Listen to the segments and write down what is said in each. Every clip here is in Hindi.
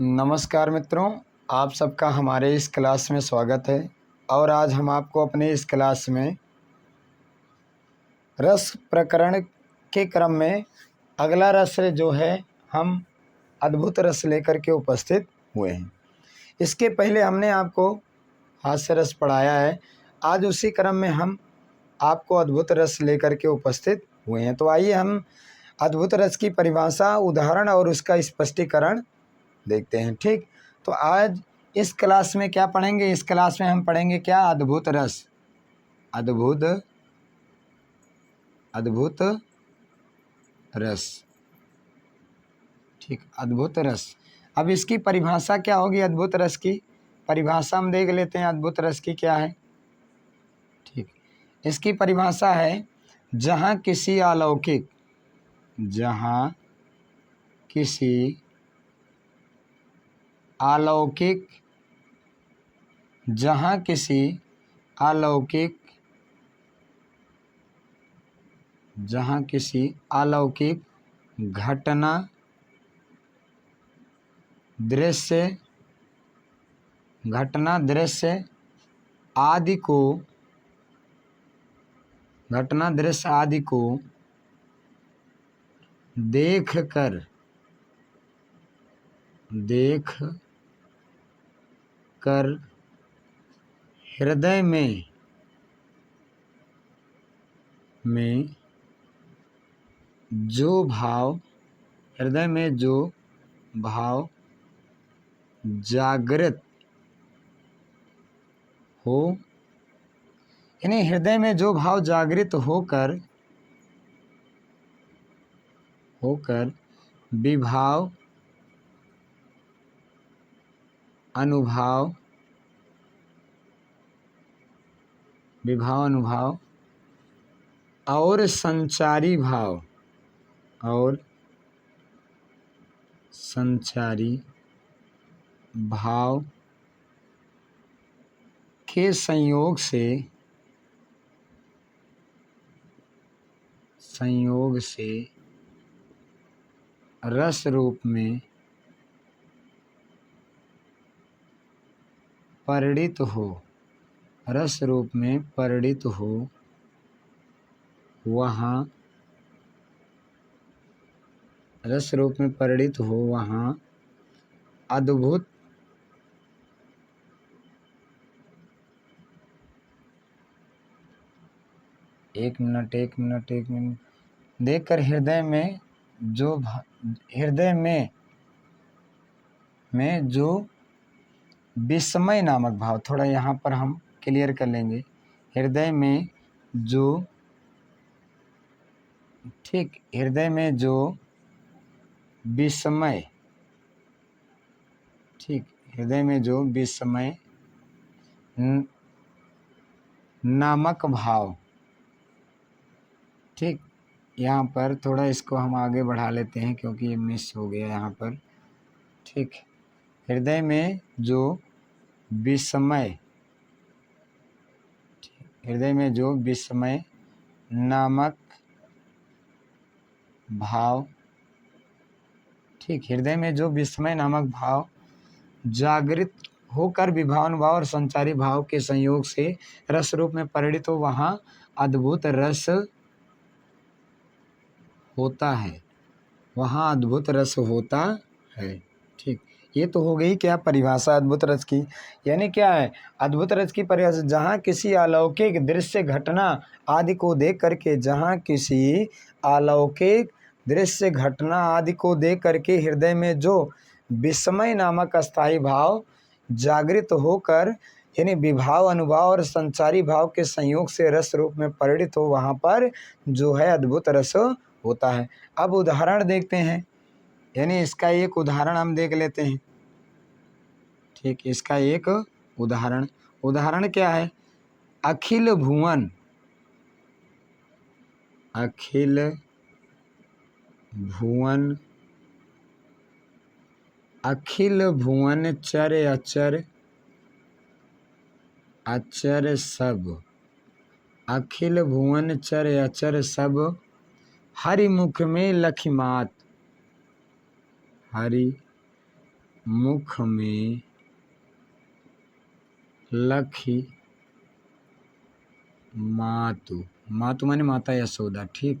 नमस्कार मित्रों, आप सबका हमारे इस क्लास में स्वागत है। और आज हम आपको अपने इस क्लास में रस प्रकरण के क्रम में अगला रस जो है हम अद्भुत रस लेकर के उपस्थित हुए हैं। इसके पहले हमने आपको हास्य रस पढ़ाया है। आज उसी क्रम में हम आपको अद्भुत रस लेकर के उपस्थित हुए हैं। तो आइए हम अद्भुत रस की परिभाषा, उदाहरण और उसका स्पष्टीकरण देखते हैं। ठीक, तो आज इस क्लास में क्या पढ़ेंगे? इस क्लास में हम पढ़ेंगे क्या? अद्भुत रस। अद्भुत रस। ठीक, अद्भुत रस। अब इसकी परिभाषा क्या होगी? अद्भुत रस की परिभाषा हम देख लेते हैं। अद्भुत रस की क्या है? ठीक, इसकी परिभाषा है जहाँ किसी अलौकिक घटना, दृश्य आदि को देख कर हृदय में जो भाव जागृत हो, यानी हृदय में जो भाव जागृत होकर विभाव, अनुभाव और संचारी भाव के संयोग से रस रूप में परिणित हो, वहाँ अद्भुत एक मिनट देखकर हृदय में जो विस्मय नामक भाव, थोड़ा यहाँ पर हम क्लियर कर लेंगे। हृदय में जो विस्मय नामक भाव। ठीक, यहाँ पर थोड़ा इसको हम आगे बढ़ा लेते हैं क्योंकि ये मिस हो गया यहाँ पर। ठीक, हृदय में जो विस्मय नामक भाव, ठीक, हृदय में जो विस्मय नामक भाव जागृत होकर विभावानुभाव और संचारी भाव के संयोग से रस रूप में परिणित हो, वहाँ अद्भुत रस होता है। ठीक, ये तो हो गई क्या परिभाषा अद्भुत रस की। यानी क्या है अद्भुत रस की परिभाषा? जहाँ किसी अलौकिक दृश्य, घटना आदि को देख करके हृदय में जो विस्मय नामक अस्थाई भाव जागृत होकर, यानी विभाव, अनुभाव और संचारी भाव के संयोग से रस रूप में परिणित हो, वहाँ पर जो है अद्भुत रस होता है। अब उदाहरण देखते हैं, यानी इसका एक उदाहरण हम देख लेते हैं। ठीक, इसका एक उदाहरण क्या है? अखिल भुवन चर अचर सब हरि मुख में लखिमात। मुख में लखी मातु, मातु माने माता यशोदा। ठीक।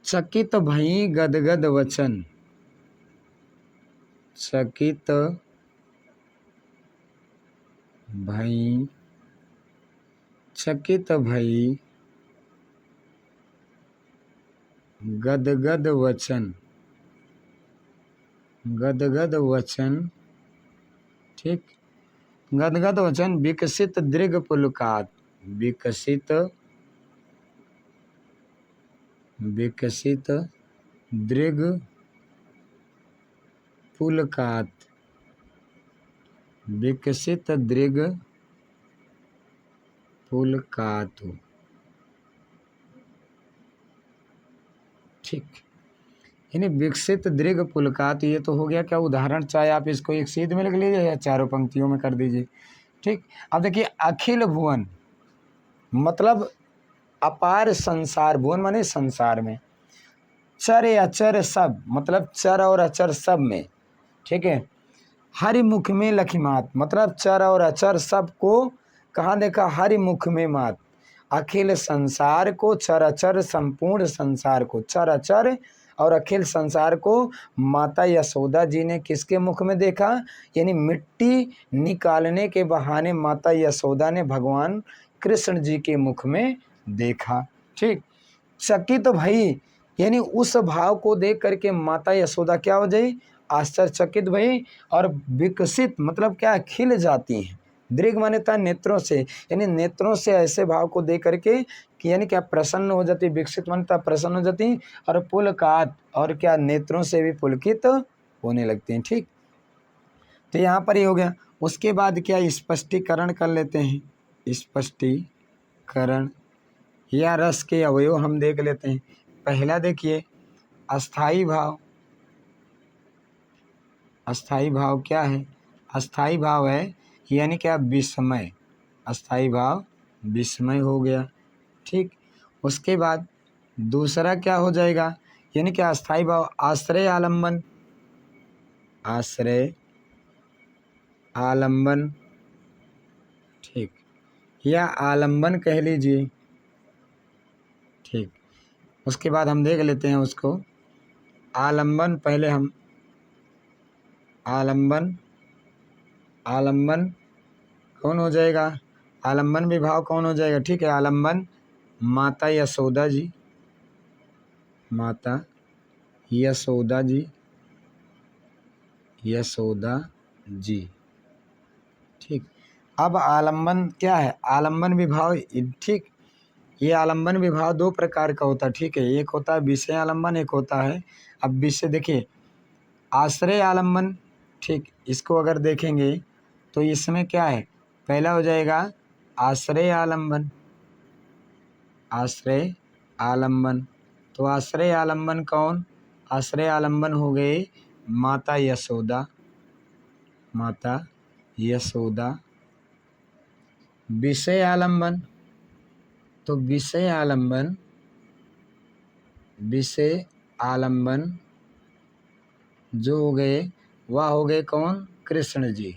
चकित भई गदगद वचन, चकित भई, चकित भई गदगद वचन, गदगद वचन। ठीक। गदगद वचन विकसित दृग पुलकात, विकसित, विकसित दृग पुलकात, विकसित दृग पुलकातु। ठीक। यानी विकसित दृग पुलकात, ये तो हो गया क्या उदाहरण, चाहे आप इसको एक सीध में लिख लीजिए या चारों पंक्तियों में कर दीजिए। ठीक। अब देखिए अखिल भुवन मतलब अपार संसार, भुवन माने संसार में, चर अचर सब मतलब चर और अचर सब में। ठीक है। हरि मुख में लखीमात मतलब चर और अचर सब को कहाँ देखा, हरि मुख में मात। अखिल संसार को, चर अचर संपूर्ण संसार को, चर अचर और अखिल संसार को माता यशोदा जी ने किसके मुख में देखा, यानी मिट्टी निकालने के बहाने माता यशोदा ने भगवान कृष्ण जी के मुख में देखा। ठीक। चकित भई यानी उस भाव को देख करके माता यशोदा क्या हो जाई, आश्चर्यचकित भई, और विकसित मतलब क्या, खिल जाती हैं। दृग माने था नेत्रों से, यानी नेत्रों से ऐसे भाव को देख करके कि यानी क्या प्रसन्न हो जाती, विकसित मानता प्रसन्न हो जाती, और पुलकात और क्या नेत्रों से भी पुलकित होने लगती हैं। ठीक। तो यहाँ पर ही हो गया। उसके बाद क्या स्पष्टीकरण कर लेते हैं, स्पष्टीकरण या रस के अवयव हम देख लेते हैं। पहला देखिए अस्थाई भाव, अस्थाई भाव क्या है, अस्थाई भाव है यानी क्या विस्मय, अस्थाई भाव विस्मय हो गया। ठीक। उसके बाद दूसरा क्या हो जाएगा, यानी क्या अस्थाई भाव आश्रय आलम्बन, आश्रय आलम्बन। ठीक। या आलम्बन कह लीजिए। ठीक। उसके बाद हम देख लेते हैं उसको आलम्बन, पहले हम आलम्बन, आलम्बन कौन हो जाएगा, आलम्बन विभाव कौन हो जाएगा। ठीक है। आलम्बन माता यशोदा जी, माता यशोदा जी, यशोदा जी। ठीक। अब आलम्बन क्या है, आलम्बन विभाव। ठीक। ये आलम्बन विभाव दो प्रकार का होता है। ठीक है। एक होता है विषय आलम्बन, एक होता है, अब विषय देखिए आश्रय आलम्बन। ठीक। इसको अगर देखेंगे तो इसमें क्या है, पहला हो जाएगा आश्रय आलम्बन, आश्रय आलम्बन। तो आश्रय आलम्बन कौन, आश्रय आलम्बन हो गए माता यशोदा, माता यशोदा। विषय आलम्बन, तो विषय आलम्बन, विषय आलम्बन जो हो गए वह हो गए कौन, कृष्ण जी,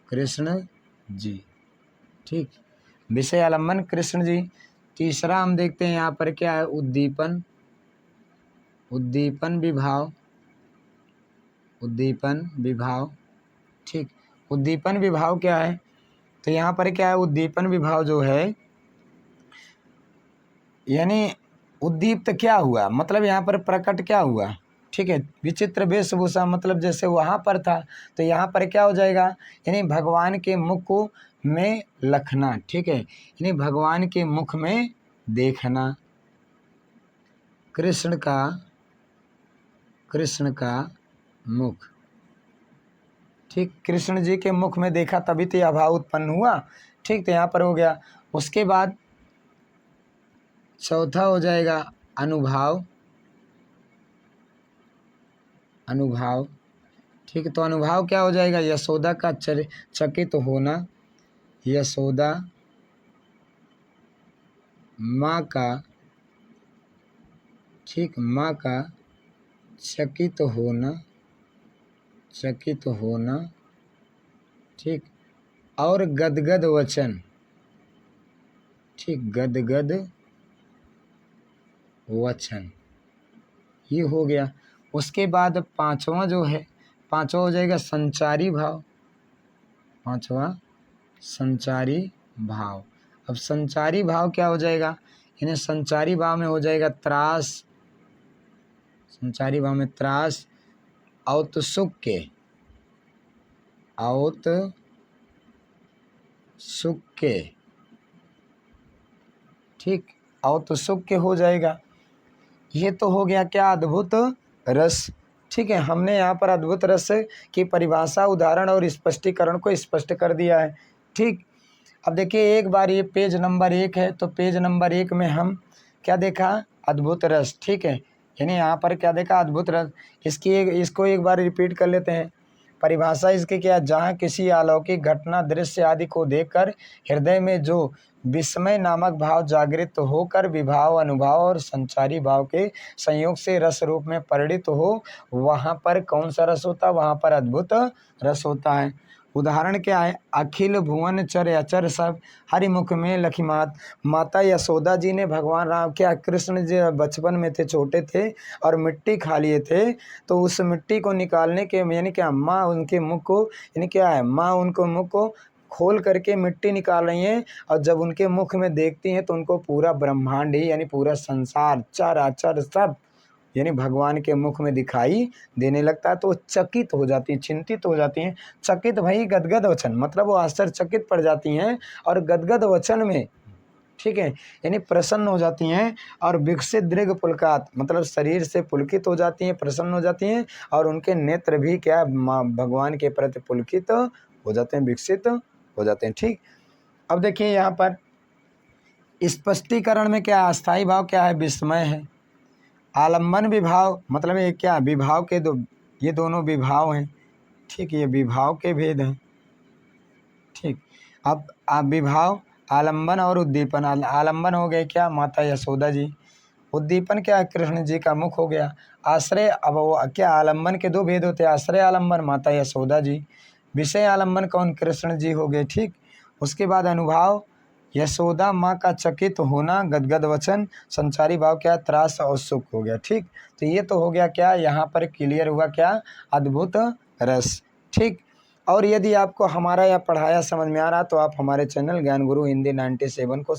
कृष्ण जी। ठीक। विषय आलम्बन कृष्ण जी। तीसरा हम देखते हैं यहाँ पर क्या है, उद्दीपन, उद्दीपन विभाव, उद्दीपन विभाव। ठीक। उद्दीपन विभाव क्या है, तो यहाँ पर क्या है, उद्दीपन विभाव जो है यानी उद्दीप्त क्या हुआ, मतलब यहाँ पर प्रकट क्या हुआ। ठीक है। विचित्र वेशभूषा मतलब जैसे वहाँ पर था, तो यहाँ पर क्या हो जाएगा, यानी भगवान के मुख को में लखना। ठीक है। यानी भगवान के मुख में देखना, कृष्ण का, कृष्ण का मुख। ठीक। कृष्ण जी के मुख में देखा तभी तो यह भाव उत्पन्न हुआ। ठीक। तो यहाँ पर हो गया। उसके बाद चौथा हो जाएगा अनुभाव, अनुभाव। ठीक है। तो अनुभाव क्या हो जाएगा, यशोदा का चकित होना, यशोदा माँ का, ठीक, माँ का चकित होना, चकित होना, ठीक, और गदगद वचन, ठीक, गदगद वचन, ये हो गया। उसके बाद पांचवा जो है, पांचवा हो जाएगा संचारी भाव, पांचवा संचारी भाव। अब संचारी भाव क्या हो जाएगा, इन्हें संचारी भाव में हो जाएगा त्रास, संचारी भाव में त्रास, औत्सुक्य, औत्सुक्य, ठीक, औत्सुक्य हो जाएगा। ये तो हो गया क्या, अद्भुत रस। ठीक है, हमने यहाँ पर अद्भुत रस की परिभाषा, उदाहरण और स्पष्टीकरण को स्पष्ट कर दिया है। ठीक, अब देखिए एक बार, ये पेज नंबर 1 है, तो पेज नंबर 1 में हम क्या देखा, अद्भुत रस। ठीक है, यानी यहाँ पर क्या देखा, अद्भुत रस। इसको एक बार रिपीट कर लेते हैं। परिभाषा इसकी क्या, जहाँ किसी अलौकिक घटना, दृश्य आदि को देखकर हृदय में जो विस्मय नामक भाव जागृत होकर विभाव, अनुभाव और संचारी भाव के संयोग से रस रूप में परिणित हो, वहाँ पर कौन सा रस होता है, वहाँ पर अद्भुत रस होता है। उदाहरण क्या है, अखिल भुवन चर अचर सब हरिमुख में लखीमात। माता यशोदा जी ने भगवान राम, क्या कृष्ण जी बचपन में थे, छोटे थे और मिट्टी खा लिए थे, तो उस मिट्टी को निकालने के, यानी क्या, माँ उनके मुख को, यानी क्या है, माँ उनको मुख को खोल करके मिट्टी निकाल रही हैं, और जब उनके मुख में देखती हैं तो उनको पूरा ब्रह्मांड ही, यानी पूरा संसार, चर अचर सब, यानी भगवान के मुख में दिखाई देने लगता है, तो वो चकित हो जाती हैं, चिंतित हो जाती हैं। चकित भाई गदगद वचन, मतलब वो आश्चर्यचकित पड़ जाती हैं, और गदगद वचन में, ठीक है, यानी प्रसन्न हो जाती हैं, और विकसित दृग पुलकात, मतलब शरीर से पुलकित हो जाती हैं, प्रसन्न हो जाती हैं, और उनके नेत्र भी क्या, भगवान के प्रति पुलकित हो जाते हैं, विकसित हो जाते हैं। ठीक, अब देखिए यहाँ पर स्पष्टीकरण में क्या, अस्थाई भाव क्या है, विस्मय है। आलम्बन विभाव, मतलब ये क्या, विभाव के दो, ये दोनों विभाव हैं। ठीक, ये विभाव के भेद हैं। ठीक, अब आप विभाव, आलम्बन और उद्दीपन। आलम्बन हो गए क्या, माता यशोदा जी। उद्दीपन क्या, कृष्ण जी का मुख हो गया। आश्रय, अब वो क्या, आलम्बन के दो भेद होते हैं, आश्रय आलम्बन माता यशोदा जी, विषय आलम्बन कौन, कृष्ण जी हो गए। ठीक, उसके बाद अनुभाव, यशोदा माँ का चकित होना, गदगद वचन, संचारी भाव क्या, त्रास और सुख हो गया। ठीक, तो ये तो हो गया क्या, यहाँ पर क्लियर हुआ क्या, अद्भुत रस। ठीक, और यदि आपको हमारा यह पढ़ाया समझ में आ रहा, तो आप हमारे चैनल ज्ञान गुरु हिंदी 97 को